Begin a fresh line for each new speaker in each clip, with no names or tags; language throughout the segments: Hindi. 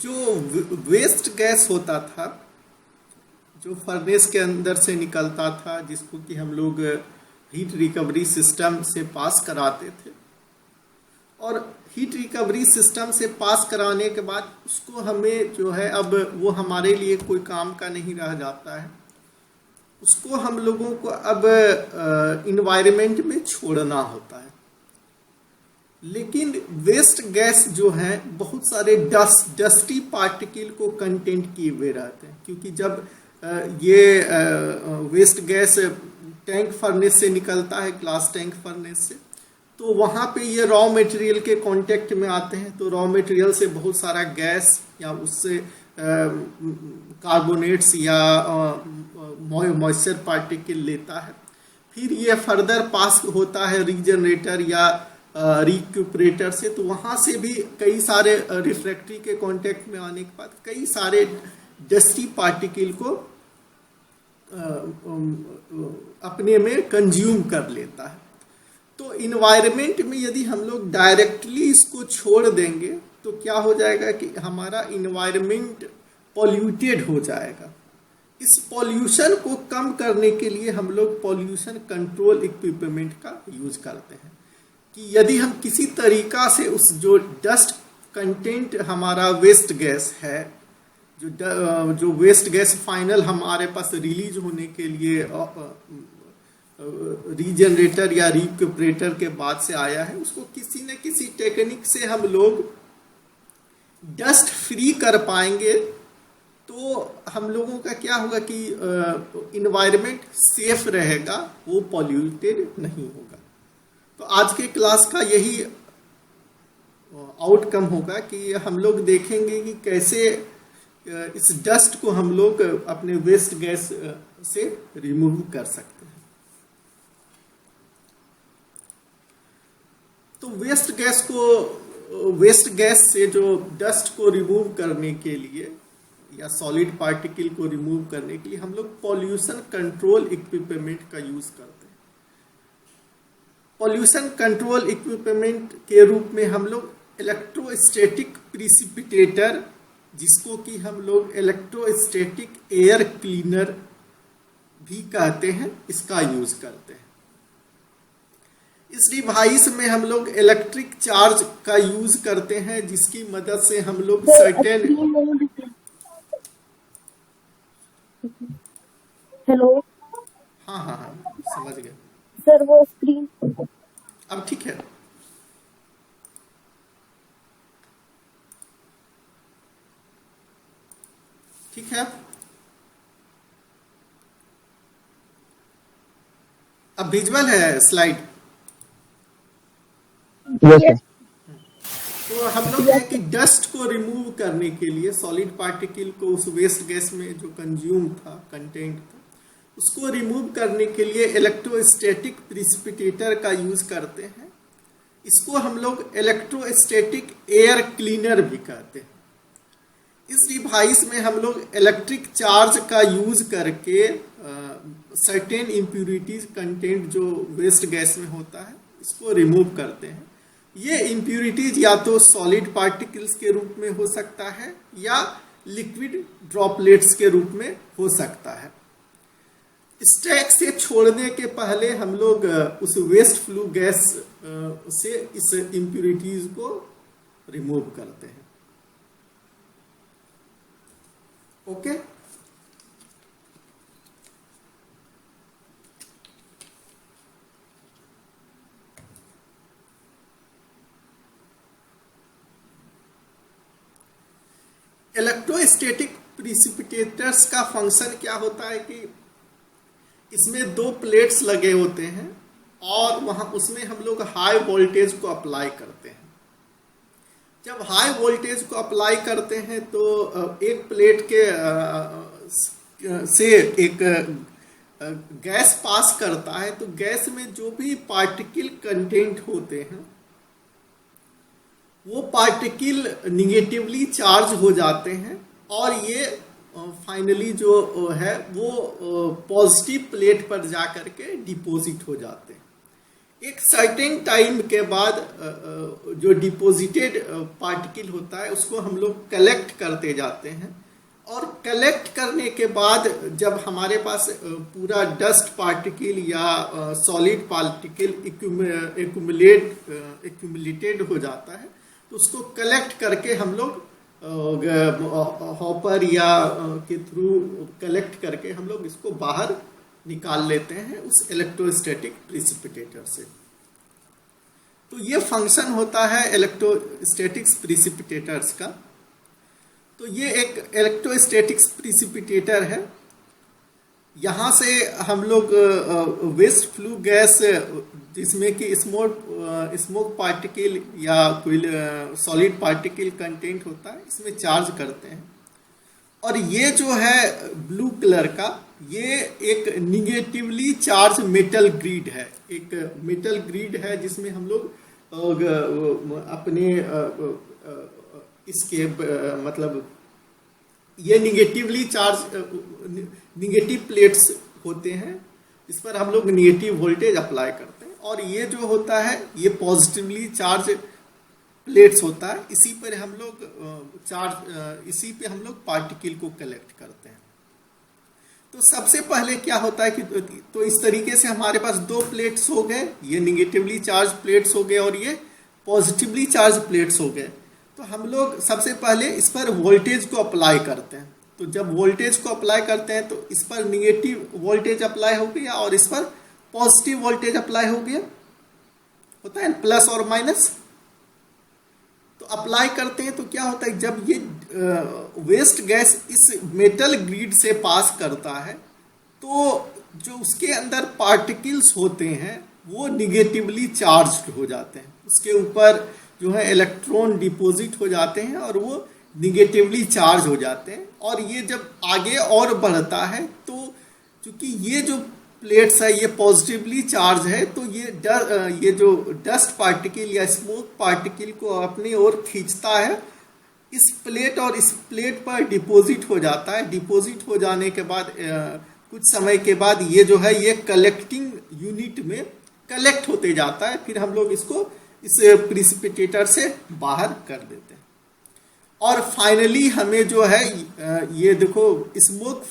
जो वेस्ट गैस होता था, जो फर्नेस के अंदर से निकलता था, जिसको कि हम लोग हीट रिकवरी सिस्टम से पास कराते थे, और हीट रिकवरी सिस्टम से पास कराने के बाद उसको हमें जो है, अब वो हमारे लिए कोई काम का नहीं रह जाता है, उसको हम लोगों को अब इन्वायरमेंट में छोड़ना होता है। लेकिन वेस्ट गैस जो है बहुत सारे डस्टी पार्टिकल को कंटेंट किए हुए रहते हैं, क्योंकि जब ये वेस्ट गैस टैंक फर्नेस से निकलता है, ग्लास टैंक फर्नेस से, तो वहाँ पे ये रॉ मटेरियल के कांटेक्ट में आते हैं, तो रॉ मटेरियल से बहुत सारा गैस या उससे कार्बोनेट्स या मॉइस्चर पार्टिकल लेता है। फिर ये फर्दर पास होता है रीजनरेटर या रिक्यूपरेटर से, तो वहाँ से भी कई सारे रिफ्रैक्टरी के कांटेक्ट में आने के बाद कई सारे डस्टी पार्टिकल को अपने में कंज्यूम कर लेता है। तो इन्वायरमेंट में यदि हम लोग डायरेक्टली इसको छोड़ देंगे तो क्या हो जाएगा कि हमारा इन्वायरमेंट पॉल्यूटेड हो जाएगा। इस पॉल्यूशन को कम करने के लिए हम लोग पॉल्यूशन कंट्रोल इक्विपमेंट का यूज करते हैं, कि यदि हम किसी तरीका से उस जो डस्ट कंटेंट हमारा वेस्ट गैस है, जो वेस्ट गैस फाइनल हमारे पास रिलीज होने के लिए रीजनरेटर या रिक्यूपरेटर के बाद से आया है, उसको किसी न किसी टेक्निक से हम लोग डस्ट फ्री कर पाएंगे, तो हम लोगों का क्या होगा कि इन्वायरमेंट सेफ रहेगा, वो पॉल्यूटेड नहीं होगा। तो आज के क्लास का यही आउटकम होगा कि हम लोग देखेंगे कि कैसे इस डस्ट को हम लोग अपने वेस्ट गैस से रिमूव कर सकते हैं। तो वेस्ट गैस से जो डस्ट को रिमूव करने के लिए या सॉलिड पार्टिकल को रिमूव करने के लिए हम लोग पॉल्यूशन कंट्रोल इक्विपमेंट का यूज करते हैं। पॉल्यूशन कंट्रोल इक्विपमेंट के रूप में हम लोग इलेक्ट्रोस्टैटिक प्रिसिपिटेटर, जिसको कि हम लोग इलेक्ट्रोस्टैटिक एयर क्लीनर भी कहते हैं, इसका यूज करते हैं। इस डिवाइस में हम लोग इलेक्ट्रिक चार्ज का यूज करते हैं, जिसकी मदद से हम लोग सर्टेन
हेलो।
हाँ समझ गए
सर वो स्क्रीन
अब ठीक है। ठीक है, अब विजुअल है स्लाइड। तो हम लोग है कि डस्ट को रिमूव करने के लिए, सॉलिड पार्टिकल को उस वेस्ट गैस में जो कंज्यूम था, कंटेंट था, उसको रिमूव करने के लिए इलेक्ट्रोस्टैटिक प्रिसिपिटेटर का यूज करते हैं। इसको हम लोग इलेक्ट्रोस्टैटिक एयर क्लीनर भी कहते हैं। इस डिवाइस में हम लोग इलेक्ट्रिक चार्ज का यूज करके सर्टेन इम्प्यूरिटीज कंटेंट जो वेस्ट गैस में होता है, इसको रिमूव करते हैं। ये इम्प्यूरिटीज या तो सॉलिड पार्टिकल्स के रूप में हो सकता है या लिक्विड ड्रॉपलेट्स के रूप में हो सकता है। स्टैक से छोड़ने के पहले हम लोग उस वेस्ट फ्लू गैस से इस इम्प्यूरिटीज को रिमूव करते हैं। ओके, इलेक्ट्रोस्टैटिक प्रिसिपिटेटर्स का फंक्शन क्या होता है कि इसमें दो प्लेट्स लगे होते हैं और वहां उसमें हम लोग हाई वोल्टेज को अप्लाई करते हैं। जब हाई वोल्टेज को अप्लाई करते हैं तो एक प्लेट के से एक गैस पास करता है, तो गैस में जो भी पार्टिकल कंटेंट होते हैं वो पार्टिकल निगेटिवली चार्ज हो जाते हैं और ये फाइनली जो है वो पॉजिटिव प्लेट पर जा करके डिपॉजिट हो जाते हैं। एक सर्टेन टाइम के बाद जो डिपॉजिटेड पार्टिकल होता है उसको हम लोग कलेक्ट करते जाते हैं, और कलेक्ट करने के बाद जब हमारे पास पूरा डस्ट पार्टिकल या सॉलिड पार्टिकल एक्यूमुलेटेड हो जाता है, तो उसको कलेक्ट करके हम लोग हॉपर या के थ्रू कलेक्ट करके हम लोग इसको बाहर निकाल लेते हैं उस इलेक्ट्रोस्टैटिक प्रिसिपिटेटर से। तो ये फंक्शन होता है इलेक्ट्रोस्टैटिक्स प्रिसिपिटेटर्स का। तो ये एक इलेक्ट्रोस्टैटिक्स प्रिसिपिटेटर है। यहाँ से हम लोग वेस्ट फ्लू गैस जिसमें कि स्मोक पार्टिकल या कोई सॉलिड पार्टिकल कंटेंट होता है, इसमें चार्ज करते हैं। और ये जो है ब्लू कलर का, ये एक निगेटिवली चार्ज मेटल ग्रिड है। एक मेटल ग्रिड है जिसमें हम लोग अपने इसके मतलब ये निगेटिवली चार्ज निगेटिव प्लेट्स होते हैं, इस पर हम लोग निगेटिव वोल्टेज अप्लाई करते हैं। और ये जो होता है ये पॉजिटिवली चार्ज प्लेट्स होता है, इसी पर हम लोग इसी पे हम लोग पार्टिकल को कलेक्ट करते हैं। तो सबसे पहले क्या होता है कि तो इस तरीके से हमारे पास दो प्लेट्स हो गए, ये निगेटिवली चार्ज प्लेट्स हो गए और ये पॉजिटिवली चार्ज प्लेट्स हो गए। तो हम लोग सबसे पहले इस पर वोल्टेज को अप्लाई करते हैं। तो जब वोल्टेज को अप्लाई करते हैं तो इस पर निगेटिव वोल्टेज अप्लाई हो गया और इस पर पॉजिटिव वोल्टेज अप्लाई हो गया, होता है प्लस और माइनस। तो अप्लाई करते हैं तो क्या होता है, जब ये वेस्ट गैस इस मेटल ग्रिड से पास करता है तो जो उसके अंदर पार्टिकल्स होते हैं वो निगेटिवली चार्ज्ड हो जाते हैं, उसके ऊपर जो है इलेक्ट्रॉन डिपॉजिट हो जाते हैं और वो निगेटिवली चार्ज हो जाते हैं। और ये जब आगे और बढ़ता है तो चूंकि ये जो प्लेट्स है ये पॉजिटिवली चार्ज है, तो ये जो डस्ट पार्टिकल या स्मोक पार्टिकल को अपनी ओर खींचता है, इस प्लेट और इस प्लेट पर डिपॉजिट हो जाता है। डिपॉजिट हो जाने के बाद कुछ समय के बाद ये जो है ये कलेक्टिंग यूनिट में कलेक्ट होते जाता है, फिर हम लोग इसको इस प्रिसिपिटेटर से बाहर कर देते हैं। और फाइनली हमें जो है ये देखो smoke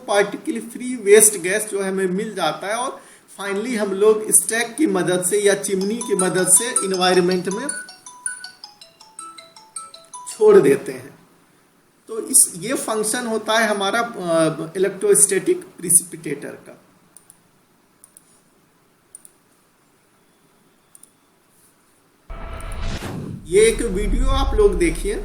particle free waste gas जो है हमें मिल जाता है। और फाइनली हम लोग स्टैक की मदद से या चिमनी की मदद से इन्वायरमेंट में छोड़ देते हैं। तो ये फंक्शन होता है हमारा इलेक्ट्रोस्टैटिक प्रिसिपिटेटर का। ये एक वीडियो आप लोग देखिए।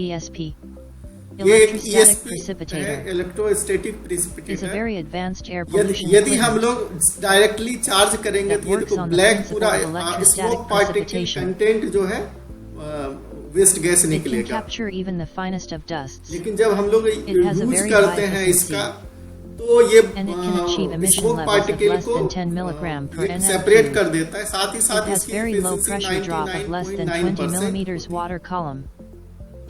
ESP,
ये एक
electrostatic
ESP
precipitator,
है, electrostatic
is a
प्रिसिपिटेटर।
very advanced air pollution
यदि हम
equipment
लोग डायरेक्टली चार्ज करेंगे
that
तो ये
works
देखो
on the
ब्लैक
principle
पूरा
of electrostatic
smoke particle
precipitation.
Content जो है वेस्ट गैस
It can
निकलेगा।
capture even the finest of dusts,
लेकिन जब हम लोग
It has a
use
very
करते
high
हैं
efficiency.
इसका, तो ये
and it can achieve emission
smoke
levels of
particle
less
को
than 10 milligram per
separate
NF2.
कर देता है। साथ ही
It
साथ
has
इसकी
very low
efficiency
pressure drop of less than 20
99.9%।
millimeters water column.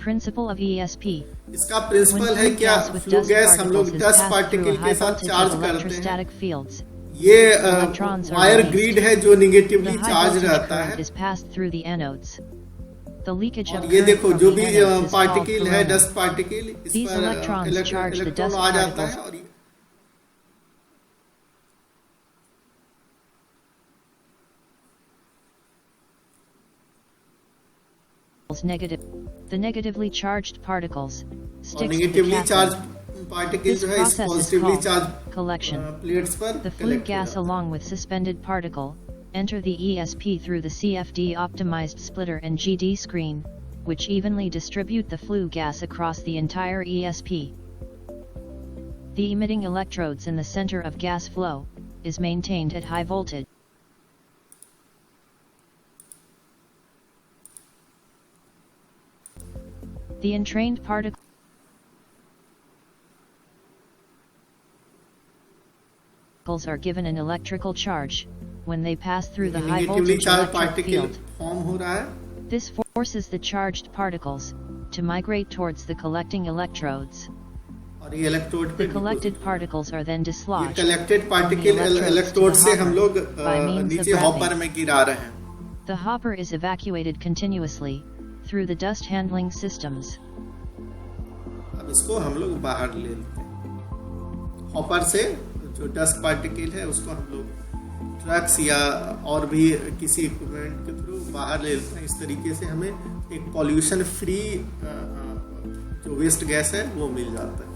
Principle of ESP.
इसका
When
प्रिंसिपल है
flue
क्या,
gas with
flu
dust
gas हम लोग
particles is
dust
passed through
particle
a
के
high
साथ
voltage
चार्ज
of
करते हैं।
electrostatic fields,
ये
electrons are
wire
released.
Grid है जो
The
negatively
high
charge
voltage
रहता
current
है।
is passed through the anodes. The leakage of
और ये
current
देखो
from
जो
the
भी
anodes is called
पार्टिकल है
corona.
डस्ट पार्टिकल, इस
These
पर
electrons charge the
electron
dust
आ जाता है
particles.
और
Negative. The negatively charged particles sticks to the
negatively charge
cathode.
Particle
This
जो है इस
process is
positively
called
charge
collection.
Plates पर
The flue
कलेक्ट हो
gas
जाता है।
along with suspended particle enter the ESP through the CFD optimized splitter and GD screen, which evenly distribute the flue gas across the entire ESP. The emitting electrodes in the center of gas flow is maintained at high voltage. The entrained particles are given an electrical charge when they pass through the high
negatively
voltage
charge
electric
particle
field.
Form हो रहा है
This forces the charged particles to migrate towards the collecting electrodes.
और ये इलेक्ट्रोड पे
The collected particles are then
ये
dislodged
collected
from the
particle
electrodes to
electrode
the
से हम
hopper
लोग
by means of
नीचे हॉपर
wrapping.
में गिरा रहे हैं.
The hopper is evacuated continuously through the dust handling systems.
अब इसको हम लोग बाहर ले लेते हैं. हॉपर से जो डस्ट पार्टिकल है उसको हम लोग ट्रक्स या और भी किसी इक्विपमेंट के थ्रू बाहर ले लेते हैं. इस तरीके से हमें एक पॉल्यूशन फ्री जो वेस्ट गैस है वो मिल जाता है.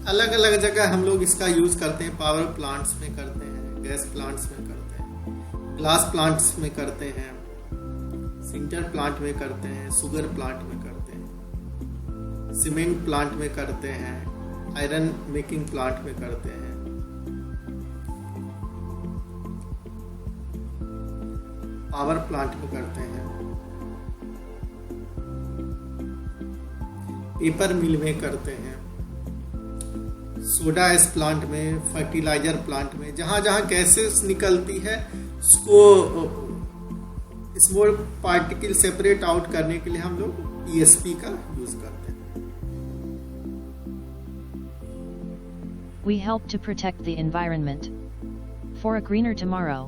अलग अलग जगह हम लोग इसका यूज करते हैं. पावर प्लांट्स में करते हैं, गैस प्लांट्स में करते हैं, ग्लास प्लांट्स में करते हैं, सिंटर प्लांट में करते हैं, शुगर प्लांट में करते हैं, सीमेंट प्लांट में करते हैं, आयरन मेकिंग प्लांट में करते हैं, पावर प्लांट में करते हैं, पेपर मिल में करते हैं, सोडा एस प्लांट में, फर्टिलाइजर प्लांट में. जहां जहां गैसेस निकलती है उसको स्मॉल पार्टिकल सेपरेट आउट करने के लिए हम लोग ESP का यूज करते हैं.
We help to protect the environment for a greener tomorrow.